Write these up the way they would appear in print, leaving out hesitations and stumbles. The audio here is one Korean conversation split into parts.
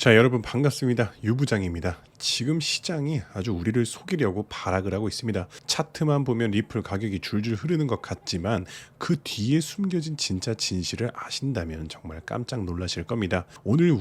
자, 여러분 반갑습니다. 유부장입니다. 지금 시장이 아주 우리를 속이려고 발악을 하고 있습니다. 차트만 보면 리플 가격이 줄줄 흐르는 것 같지만 그 뒤에 숨겨진 진짜 진실을 아신다면 정말 깜짝 놀라실 겁니다. 오늘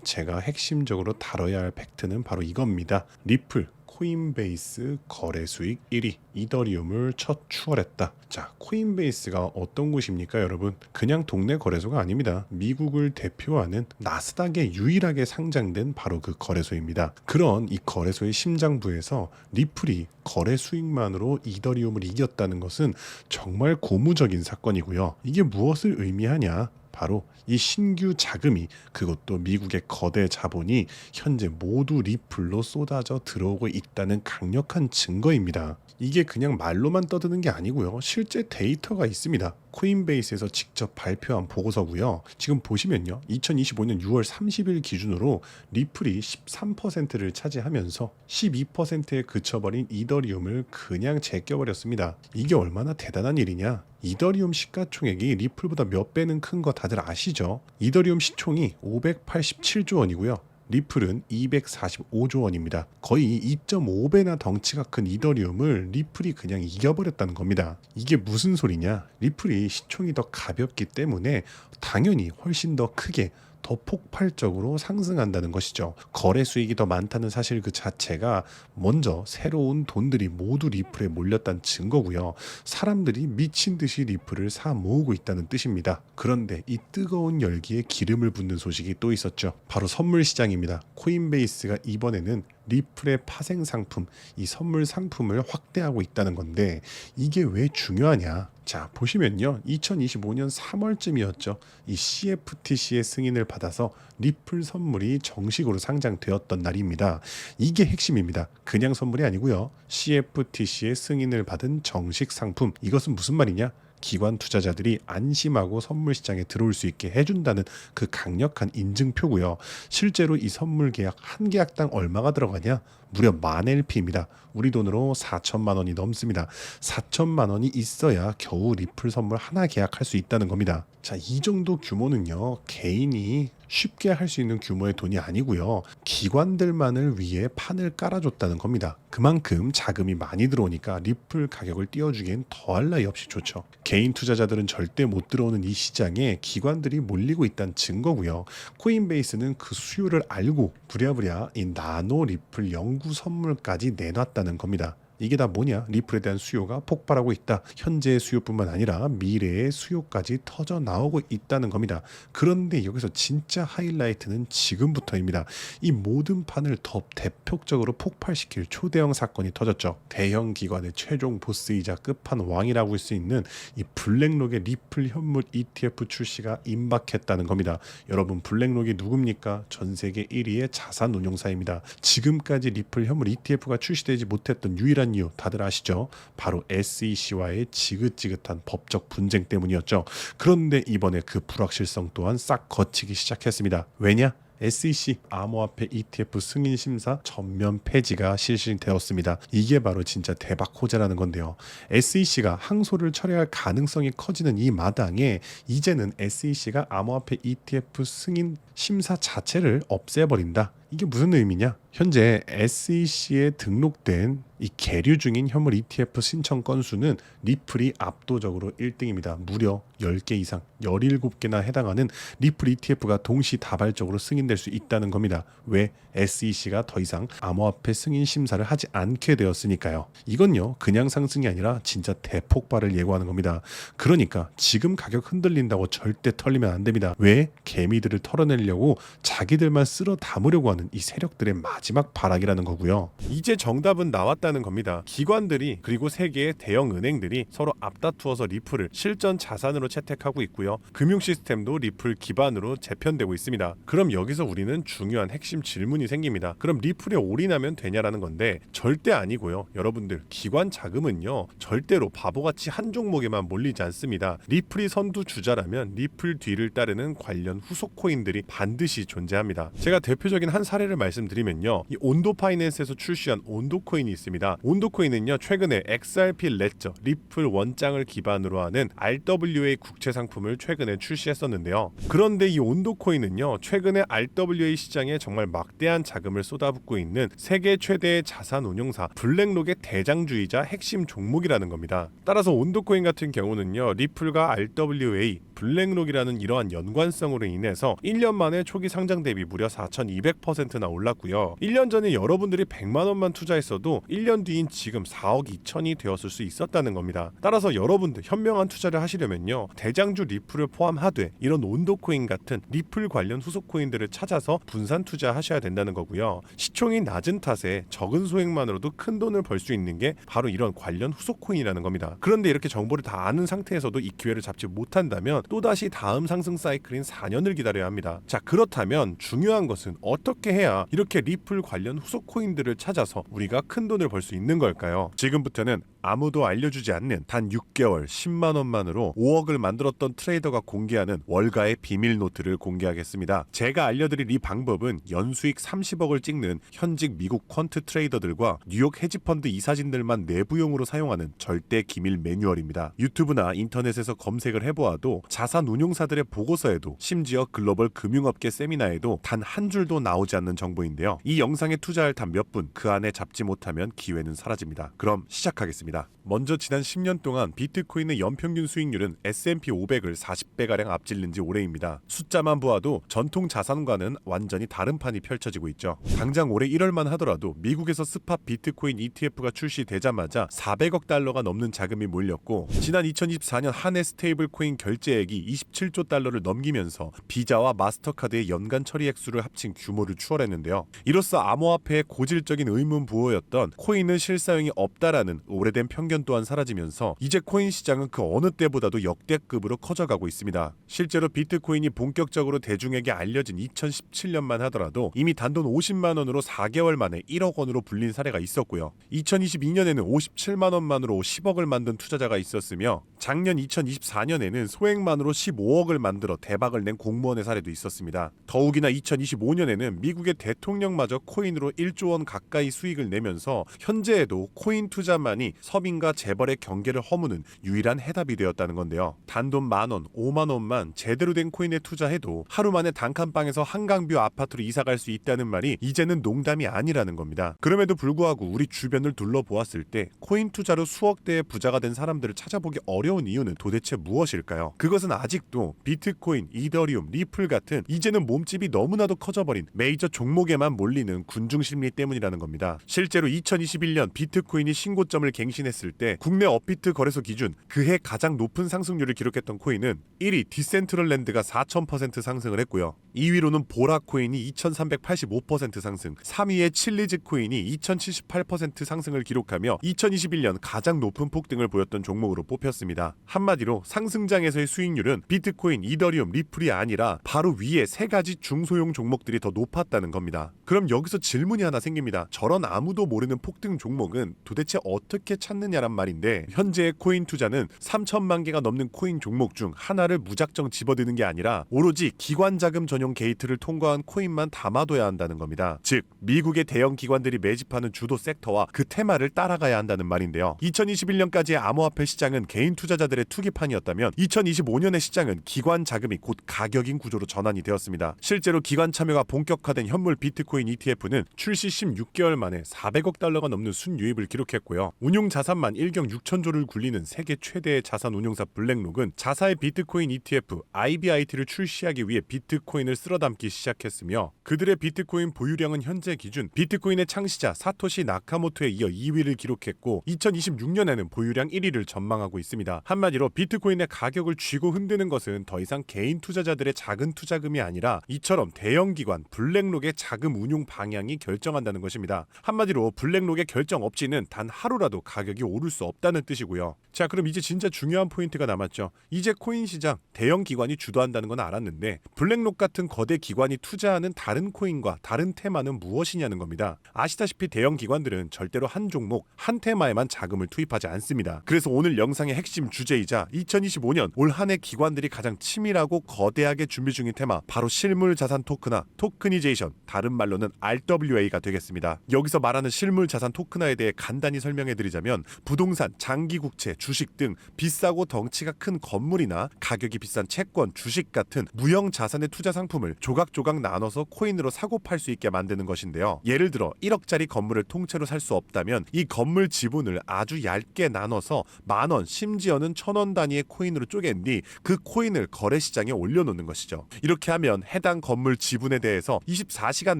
제가 핵심적으로 다뤄야 할 팩트는 바로 이겁니다. 리플 코인베이스 거래 수익 1위 이더리움을 첫 추월했다. 자, 코인베이스가 어떤 곳입니까, 여러분? 그냥 동네 거래소가 아닙니다. 미국을 대표하는 나스닥에 유일하게 상장된 바로 그 거래소입니다. 그런 이 거래소의 심장부에서 리플이 거래 수익만으로 이더리움을 이겼다는 것은 정말 고무적인 사건이고요. 이게 무엇을 의미하냐? 바로 이 신규 자금이, 그것도 미국의 거대 자본이 현재 모두 리플로 쏟아져 들어오고 있다는 강력한 증거입니다. 이게 그냥 말로만 떠드는 게 아니고요. 실제 데이터가 있습니다. 코인베이스에서 직접 발표한 보고서고요. 지금 보시면요. 2025년 6월 30일 기준으로 리플이 13%를 차지하면서 12%에 그쳐버린 이더리움을 그냥 제껴버렸습니다. 이게 얼마나 대단한 일이냐? 이더리움 시가총액이 리플보다 몇 배는 큰 거 다들 아시죠? 이더리움 시총이 587조 원이고요. 리플은 245조 원입니다. 거의 2.5배나 덩치가 큰 이더리움을 리플이 그냥 이겨버렸다는 겁니다. 이게 무슨 소리냐? 리플이 시총이 더 가볍기 때문에 당연히 훨씬 더 크게, 더 폭발적으로 상승한다는 것이죠. 거래 수익이 더 많다는 사실 그 자체가 먼저 새로운 돈들이 모두 리플에 몰렸다는 증거고요. 사람들이 미친 듯이 리플을 사 모으고 있다는 뜻입니다. 그런데 이 뜨거운 열기에 기름을 붓는 소식이 또 있었죠. 바로 선물 시장입니다. 코인베이스가 이번에는 리플의 파생 상품, 이 선물 상품을 확대하고 있다는 건데 이게 왜 중요하냐? 자, 보시면요. 2025년 3월쯤이었죠. 이 CFTC의 승인을 받아서 리플 선물이 정식으로 상장되었던 날입니다. 이게 핵심입니다. 그냥 선물이 아니고요. CFTC의 승인을 받은 정식 상품. 이것은 무슨 말이냐? 기관 투자자들이 안심하고 선물 시장에 들어올 수 있게 해준다는 그 강력한 인증표고요. 실제로 이 선물 계약 한 계약당 얼마가 들어가냐? 무려 10,000LP입니다. 우리 돈으로 4천만 원이 넘습니다. 4천만 원이 있어야 겨우 리플 선물 하나 계약할 수 있다는 겁니다. 자, 이 정도 규모는요, 개인이 쉽게 할 수 있는 규모의 돈이 아니고요. 기관들만을 위해 판을 깔아줬다는 겁니다. 그만큼 자금이 많이 들어오니까 리플 가격을 띄워주기엔 더할 나위 없이 좋죠. 개인 투자자들은 절대 못 들어오는 이 시장에 기관들이 몰리고 있다는 증거고요. 코인베이스는 그 수요를 알고 부랴부랴 이 나노 리플 연구 선물까지 내놨다는 겁니다. 이게 다 뭐냐? 리플에 대한 수요가 폭발하고 있다. 현재의 수요뿐만 아니라 미래의 수요까지 터져 나오고 있다는 겁니다. 그런데 여기서 진짜 하이라이트는 지금부터입니다. 이 모든 판을 더 대폭적으로 폭발시킬 초대형 사건이 터졌죠. 대형 기관의 최종 보스이자 끝판왕이라고 할 수 있는 이 블랙록의 리플 현물 ETF 출시가 임박했다는 겁니다. 여러분, 블랙록이 누굽니까? 전 세계 1위의 자산 운용사입니다. 지금까지 리플 현물 ETF가 출시되지 못했던 유일한 이유 다들 아시죠? 바로 SEC와의 지긋지긋한 법적 분쟁 때문이었죠. 그런데 이번에 그 불확실성 또한 싹 거치기 시작했습니다. 왜냐? SEC 암호화폐 ETF 승인 심사 전면 폐지가 실시되었습니다. 이게 바로 진짜 대박 호재라는 건데요. SEC가 항소를 철회할 가능성이 커지는 이 마당에 이제는 SEC가 암호화폐 ETF 승인 심사 자체를 없애버린다. 이게 무슨 의미냐? 현재 SEC에 등록된 이 계류 중인 현물 ETF 신청 건수는 리플이 압도적으로 1등입니다. 무려 10개 이상, 17개나 해당하는 리플 ETF가 동시다발적으로 승인될 수 있다는 겁니다. 왜? SEC가 더 이상 암호화폐 승인 심사를 하지 않게 되었으니까요. 이건요, 그냥 상승이 아니라 진짜 대폭발을 예고하는 겁니다. 그러니까 지금 가격 흔들린다고 절대 털리면 안 됩니다. 왜? 개미들을 털어내려고 자기들만 쓸어 담으려고 하는 이 세력들의 마지막 발악이라는 거고요. 이제 정답은 나왔다는 겁니다. 기관들이, 그리고 세계의 대형 은행들이 서로 앞다투어서 리플을 실전 자산으로 채택하고 있고요. 금융 시스템도 리플 기반으로 재편되고 있습니다. 그럼 여기서 우리는 중요한 핵심 질문이 생깁니다. 그럼 리플에 올인하면 되냐라는 건데 절대 아니고요. 여러분들, 기관 자금은요, 절대로 바보같이 한 종목에만 몰리지 않습니다. 리플이 선두 주자라면 리플 뒤를 따르는 관련 후속 코인들이 반드시 존재합니다. 제가 대표적인 한 사례를 말씀드리면요, 이 온도 파이낸스에서 출시한 온도 코인이 있습니다. 온도코인입니다. 온도코인은요 최근에 XRP 레저 리플 원장을 기반으로 하는 RWA 국채 상품을 최근에 출시했었는데요. 그런데 이 온도코인은요 최근에 RWA 시장에 정말 막대한 자금을 쏟아붓고 있는 세계 최대의 자산 운용사 블랙록의 대장주이자 핵심 종목이라는 겁니다. 따라서 온도코인 같은 경우는요 리플과 RWA 블랙록이라는 이러한 연관성으로 인해서 1년 만에 초기 상장 대비 무려 4,200%나 올랐고요. 1년 전에 여러분들이 100만 원만 투자했어도 1년 뒤인 지금 4억 2천이 되었을 수 있었다는 겁니다. 따라서 여러분들 현명한 투자를 하시려면요. 대장주 리플을 포함하되 이런 온도코인 같은 리플 관련 후속 코인들을 찾아서 분산 투자하셔야 된다는 거고요. 시총이 낮은 탓에 적은 소액만으로도 큰 돈을 벌 수 있는 게 바로 이런 관련 후속 코인이라는 겁니다. 그런데 이렇게 정보를 다 아는 상태에서도 이 기회를 잡지 못한다면 또다시 다음 상승 사이클인 4년을 기다려야 합니다. 자, 그렇다면 중요한 것은 어떻게 해야 이렇게 리플 관련 후속 코인들을 찾아서 우리가 큰 돈을 벌 수 있는 걸까요? 지금부터는 아무도 알려주지 않는 단 6개월 10만 원만으로 5억을 만들었던 트레이더가 공개하는 월가의 비밀 노트를 공개하겠습니다. 제가 알려드릴 이 방법은 연수익 30억을 찍는 현직 미국 퀀트 트레이더들과 뉴욕 헤지펀드 이사진들만 내부용으로 사용하는 절대 기밀 매뉴얼입니다. 유튜브나 인터넷에서 검색을 해보아도 자산 운용사들의 보고서에도 심지어 글로벌 금융업계 세미나에도 단 한 줄도 나오지 않는 정보인데요. 이 영상에 투자할 단 몇 분 그 안에 잡지 못하면 기회는 사라집니다. 그럼 시작하겠습니다. 먼저 지난 10년 동안 비트코인의 연평균 수익률은 S&P 500을 40배가량 앞질른 지 오래입니다. 숫자만 보아도 전통 자산과는 완전히 다른 판이 펼쳐지고 있죠. 당장 올해 1월만 하더라도 미국에서 스팟 비트코인 ETF가 출시되자마자 400억 달러가 넘는 자금이 몰렸고 지난 2024년 한 해 스테이블 코인 결제액이 27조 달러를 넘기면서 비자와 마스터카드의 연간 처리 액수를 합친 규모를 추월했는데요. 이로써 암호화폐의 고질적인 의문 부호였던 코인은 실사용이 없다라는 오래된 편견 또한 사라지면서 이제 코인 시장은 그 어느 때보다도 역대급으로 커져가고 있습니다. 실제로 비트코인이 본격적으로 대중에게 알려진 2017년만 하더라도 이미 단돈 50만 원으로 4개월 만에 1억 원으로 불린 사례가 있었고요. 2022년에는 57만 원만으로 10억을 만든 투자자가 있었으며 작년 2024년에는 소액만으로 15억을 만들어 대박을 낸 공무원의 사례도 있었습니다. 더욱이나 2025년에는 미국의 대통령마저 코인으로 1조 원 가까이 수익을 내면서 현재에도 코인 투자만이 서민과 재벌의 경계를 허무는 유일한 해답이 되었다는 건데요. 단돈 만원, 5만 원만 제대로 된 코인에 투자해도 하루 만에 단칸방에서 한강뷰 아파트로 이사갈 수 있다는 말이 이제는 농담이 아니라는 겁니다. 그럼에도 불구하고 우리 주변을 둘러보았을 때 코인 투자로 수억대의 부자가 된 사람들을 찾아보기 어려운 이유는 도대체 무엇일까요? 그것은 아직도 비트코인, 이더리움, 리플 같은 이제는 몸집이 너무나도 커져버린 메이저 종목에만 몰리는 군중심리 때문이라는 겁니다. 실제로 2021년 비트코인이 신고점을 갱신했을 때 국내 업비트 거래소 기준 그해 가장 높은 상승률을 기록했던 코인은 1위 디센트럴랜드가 4000% 상승을 했고요. 2위로는 보라코인이 2385% 상승, 3위의 칠리즈 코인이 2078% 상승을 기록하며 2021년 가장 높은 폭등을 보였던 종목으로 뽑혔습니다. 한마디로 상승장에서의 수익률은 비트코인, 이더리움, 리플이 아니라 바로 위에 세 가지 중소형 종목들이 더 높았다는 겁니다. 그럼 여기서 질문이 하나 생깁니다. 저런 아무도 모르는 폭등 종목은 도대체 어떻게 찾느냐란 말인데 현재의 코인 투자는 3천만 개가 넘는 코인 종목 중 하나를 무작정 집어드는 게 아니라 오로지 기관 자금 전용 게이트를 통과한 코인만 담아둬야 한다는 겁니다. 즉 미국의 대형 기관들이 매집하는 주도 섹터와 그 테마를 따라가야 한다는 말인데요. 2021년까지의 암호화폐 시장은 개인 투자자들의 투기판이었다면 2025년의 시장은 기관 자금이 곧 가격인 구조로 전환이 되었습니다. 실제로 기관 참여가 본격화된 현물 비트코인 ETF는 출시 16개월 만에 400억 달러가 넘는 순유입을 기록했고요. 운용 자산만 1경 6천조를 굴리는 세계 최대의 자산 운용사 블랙록은 자사의 비트코인 ETF IBIT를 출시하기 위해 비트코인을 쓸어담기 시작했으며 그들의 비트코인 보유량은 현재 기준 비트코인의 창시자 사토시 나카모토에 이어 2위를 기록했고 2026년에는 보유량 1위를 전망하고 있습니다. 한마디로 비트코인의 가격을 쥐고 흔드는 것은 더 이상 개인 투자자들의 작은 투자금이 아니라 이처럼 대형 기관 블랙록의 자금 운용 방향이 결정한다는 것입니다. 한마디로 블랙록의 결정 없이는 단 하루라도 가격이 오를 수 없다는 뜻이고요. 자, 그럼 이제 진짜 중요한 포인트가 남았죠. 이제 코인 시장 대형 기관이 주도한다는 건 알았는데 블랙록 같은 같은 거대 기관이 투자하는 다른 코인과 다른 테마는 무엇이냐는 겁니다. 아시다시피 대형 기관들은 절대로 한 종목, 한 테마에만 자금을 투입하지 않습니다. 그래서 오늘 영상의 핵심 주제이자 2025년 올 한 해 기관들이 가장 치밀하고 거대하게 준비 중인 테마, 바로 실물 자산 토큰화, 토크니제이션, 다른 말로는 RWA가 되겠습니다. 여기서 말하는 실물 자산 토큰화에 대해 간단히 설명해 드리자면, 부동산, 장기 국채, 주식 등 비싸고 덩치가 큰 건물이나 가격이 비싼 채권, 주식 같은 무형 자산의 투자 상품을 조각조각 나눠서 코인으로 사고 팔 수 있게 만드는 것인데요. 예를 들어 1억짜리 건물을 통째로 살 수 없다면 이 건물 지분을 아주 얇게 나눠서 10,000원, 심지어는 1,000원 단위의 코인으로 쪼갠 뒤 그 코인을 거래시장에 올려놓는 것이죠. 이렇게 하면 해당 건물 지분에 대해서 24시간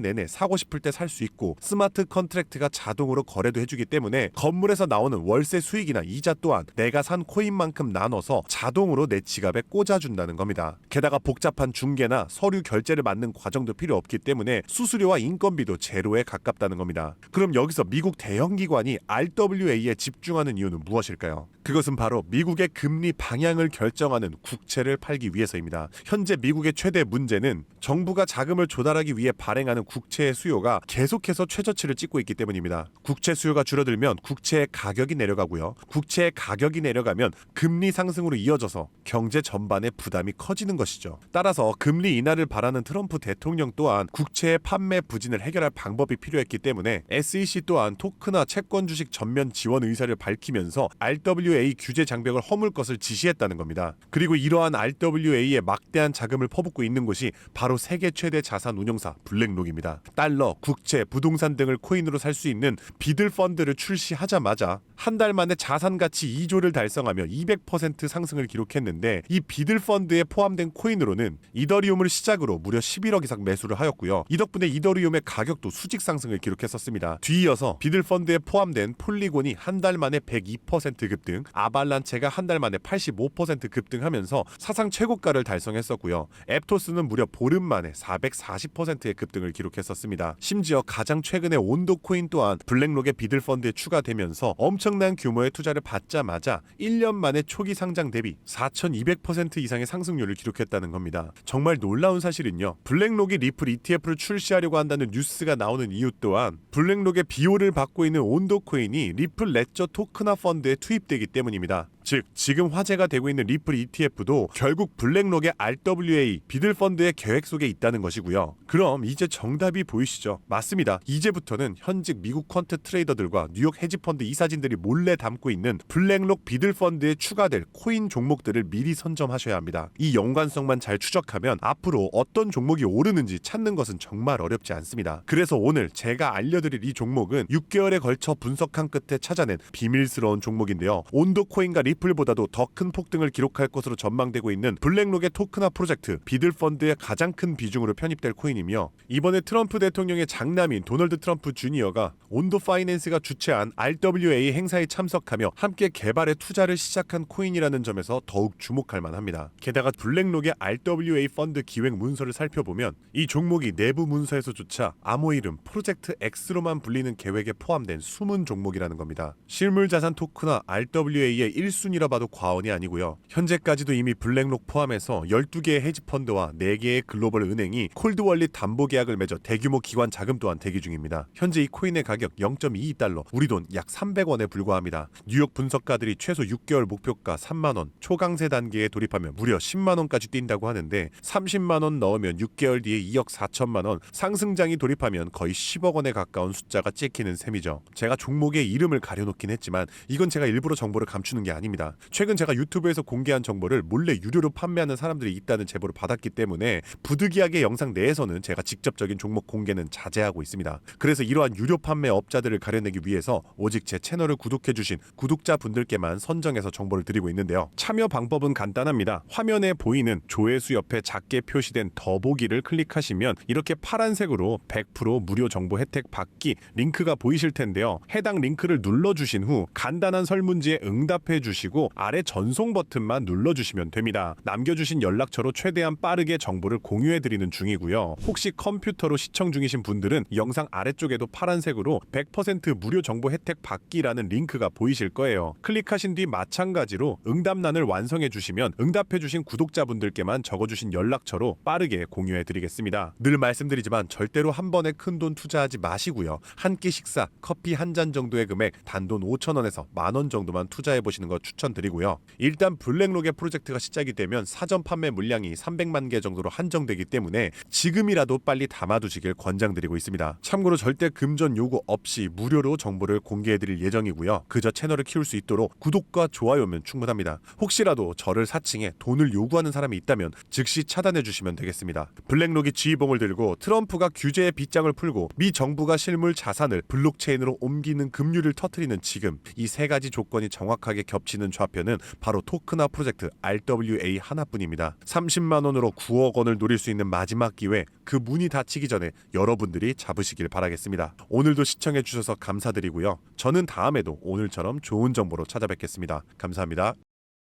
내내 사고 싶을 때 살 수 있고, 스마트 컨트랙트가 자동으로 거래도 해주기 때문에 건물에서 나오는 월세 수익이나 이자 또한 내가 산 코인만큼 나눠서 자동으로 내 지갑에 꽂아준다는 겁니다. 게다가 복잡한 중개나 서류 결제를 맡는 과정도 필요 없기 때문에 수수료와 인건비도 제로에 가깝다는 겁니다. 그럼 여기서 미국 대형 기관이 RWA에 집중하는 이유는 무엇일까요? 그것은 바로 미국의 금리 방향을 결정하는 국채를 팔기 위해서입니다. 현재 미국의 최대 문제는 정부가 자금을 조달하기 위해 발행하는 국채의 수요가 계속해서 최저치를 찍고 있기 때문입니다. 국채 수요가 줄어들면 국채의 가격이 내려가고요. 국채의 가격이 내려가면 금리 상승으로 이어져서 경제 전반의 부담이 커지는 것이죠. 따라서 금리 인하를 바라는 트럼프 대통령 또한 국채의 판매 부진을 해결할 방법이 필요했기 때문에 SEC 또한 토크나 채권 주식 전면 지원 의사를 밝히면서 RWA 규제 장벽을 허물 것을 지시했다는 겁니다. 그리고 이러한 RWA에 막대한 자금을 퍼붓고 있는 곳이 바로 세계 최대 자산 운용사 블랙록입니다. 달러, 국채, 부동산 등을 코인으로 살 수 있는 비들 펀드를 출시하자마자 한 달 만에 자산 가치 2조를 달성하며 200% 상승을 기록했는데, 이 비들 펀드에 포함된 코인으로는 이더리움을 시작으로 무려 11억 이상 매수를 하였고요. 이 덕분에 이더리움의 가격도 수직 상승을 기록했었습니다. 뒤이어서 비들 펀드에 포함된 폴리곤이 한 달 만에 102% 급등, 아발란체가 한 달 만에 85% 급등하면서 사상 최고가를 달성했었고요. 앱토스는 무려 보름 만에 440%의 급등을 기록했었습니다. 심지어 가장 최근에 온도 코인 또한 블랙록의 비들 펀드에 추가되면서 엄청난 규모의 투자를 받자마자 1년 만에 초기 상장 대비 4200% 이상의 상승률을 기록했다는 겁니다. 정말 놀라운 사실은요, 블랙록이 리플 ETF를 출시하려고 한다는 뉴스가 나오는 이유 또한 블랙록의 비호를 받고 있는 온도 코인이 리플 레저 토크나 펀드에 투입되기 때문입니다. 즉, 지금 화제가 되고 있는 리플 ETF도 결국 블랙록의 RWA 비들 펀드의 계획 속에 있다는 것이고요. 그럼 이제 정답이 보이시죠? 맞습니다. 이제부터는 현직 미국 퀀트 트레이더들과 뉴욕 헤지펀드 이사진들이 몰래 담고 있는 블랙록 비들 펀드에 추가될 코인 종목들을 미리 선점하셔야 합니다. 이 연관성만 잘 추적하면 앞으로 어떤 종목이 오르는지 찾는 것은 정말 어렵지 않습니다. 그래서 오늘 제가 알려드릴 이 종목은 6개월에 걸쳐 분석한 끝에 찾아낸 비밀스러운 종목인데요. 온도 코인과 리플보다도 더 큰 폭등을 기록할 것으로 전망되고 있는 블랙록의 토크나 프로젝트 비들 펀드의 가장 큰 비중으로 편입될 코인이며, 이번에 트럼프 대통령의 장남인 도널드 트럼프 주니어가 온도 파이낸스가 주최한 RWA 행사에 참석하며 함께 개발에 투자를 시작한 코인이라는 점에서 더욱 주목할 만합니다. 게다가 블랙록의 RWA 펀드 기획 문서를 살펴보면 이 종목이 내부 문서에서조차 암호 이름 프로젝트 X로만 불리는 계획에 포함된 숨은 종목이라는 겁니다. 실물자산 토크나 RWA의 1순위라 봐도 과언이 아니고요. 현재까지도 이미 블랙록 포함해서 12개의 헤지펀드와 4개의 글로벌 은행이 콜드월릿 담보 계약을 맺어 대규모 기관 자금 또한 대기 중입니다. 현재 이 코인의 가격 0.22달러, 우리 돈 약 300원에 불과합니다. 뉴욕 분석가들이 최소 6개월 목표가 3만원, 초강세 단계에 돌입하면 무려 10만원까지 뛴다고 하는데, 30만원 넣으면 6개월 뒤에 2억 4천만원, 상승장이 돌입하면 거의 10억 원에 가까운 숫자가 찍히는 셈이죠. 제가 종목의 이름을 가려놓긴 했지만 이건 제가 일부러 정보를 감추는 게 아닙니다. 최근 제가 유튜브에서 공개한 정보를 몰래 유료로 판매하는 사람들이 있다는 제보를 받았기 때문에 부득이하게 영상 내에서는 제가 직접적인 종목 공개는 자제하고 있습니다. 그래서 이러한 유료 판매 업자들을 가려내기 위해서 오직 제 채널을 구독해주신 구독자분들께만 선정해서 정보를 드리고 있는데요. 참여 방법은 간단합니다. 화면에 보이는 조회수 옆에 작게 표시된 더보기를 클릭하시면 이렇게 파란색으로 100% 무료 정보 혜택 받기 링크가 보이실 텐데요. 해당 링크를 눌러주신 후 간단한 설문지에 응답해 주시면 주시고 아래 전송 버튼만 눌러주시면 됩니다. 남겨주신 연락처로 최대한 빠르게 정보를 공유해드리는 중이고요. 혹시 컴퓨터로 시청 중이신 분들은 영상 아래쪽에도 파란색으로 100% 무료 정보 혜택 받기라는 링크가 보이실 거예요. 클릭하신 뒤 마찬가지로 응답란을 완성해 주시면 응답해 주신 구독자분들께만 적어주신 연락처로 빠르게 공유해 드리겠습니다. 늘 말씀드리지만 절대로 한 번에 큰돈 투자하지 마시고요. 한 끼 식사, 커피 한 잔 정도의 금액 단돈 5,000원에서 10,000원 정도만 투자해 보시는 거 추천드리고요. 일단 블랙록의 프로젝트가 시작이 되면 사전 판매 물량이 300만 개 정도로 한정되기 때문에 지금이라도 빨리 담아두시길 권장드리고 있습니다. 참고로 절대 금전 요구 없이 무료로 정보를 공개해 드릴 예정이고요. 그저 채널을 키울 수 있도록 구독과 좋아요면 충분합니다. 혹시라도 저를 사칭해 돈을 요구하는 사람이 있다면 즉시 차단해 주시면 되겠습니다. 블랙록이 지휘봉을 들고 트럼프가 규제의 빗장을 풀고 미 정부가 실물 자산을 블록체인으로 옮기는 급류를 터뜨리는 지금 이 세 가지 조건이 정확하게 겹치는 좌표는 바로 토크나 프로젝트 RWA 하나뿐입니다. 30만 원으로 9억 원을 노릴 수 있는 마지막 기회, 그 문이 닫히기 전에 여러분들이 잡으시길 바라겠습니다. 오늘도 시청해 주셔서 감사드리고요. 저는 다음에도 오늘처럼 좋은 정보로 찾아뵙겠습니다. 감사합니다.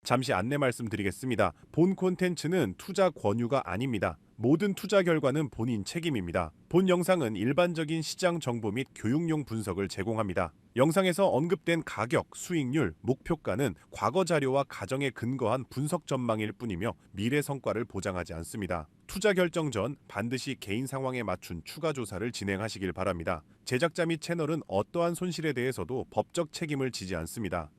잠시 안내 말씀드리겠습니다. 본 콘텐츠는 투자 권유가 아닙니다. 모든 투자 결과는 본인 책임입니다. 본 영상은 일반적인 시장 정보 및 교육용 분석을 제공합니다. 영상에서 언급된 가격, 수익률, 목표가는 과거 자료와 가정에 근거한 분석 전망일 뿐이며 미래 성과를 보장하지 않습니다. 투자 결정 전 반드시 개인 상황에 맞춘 추가 조사를 진행하시길 바랍니다. 제작자 및 채널은 어떠한 손실에 대해서도 법적 책임을 지지 않습니다.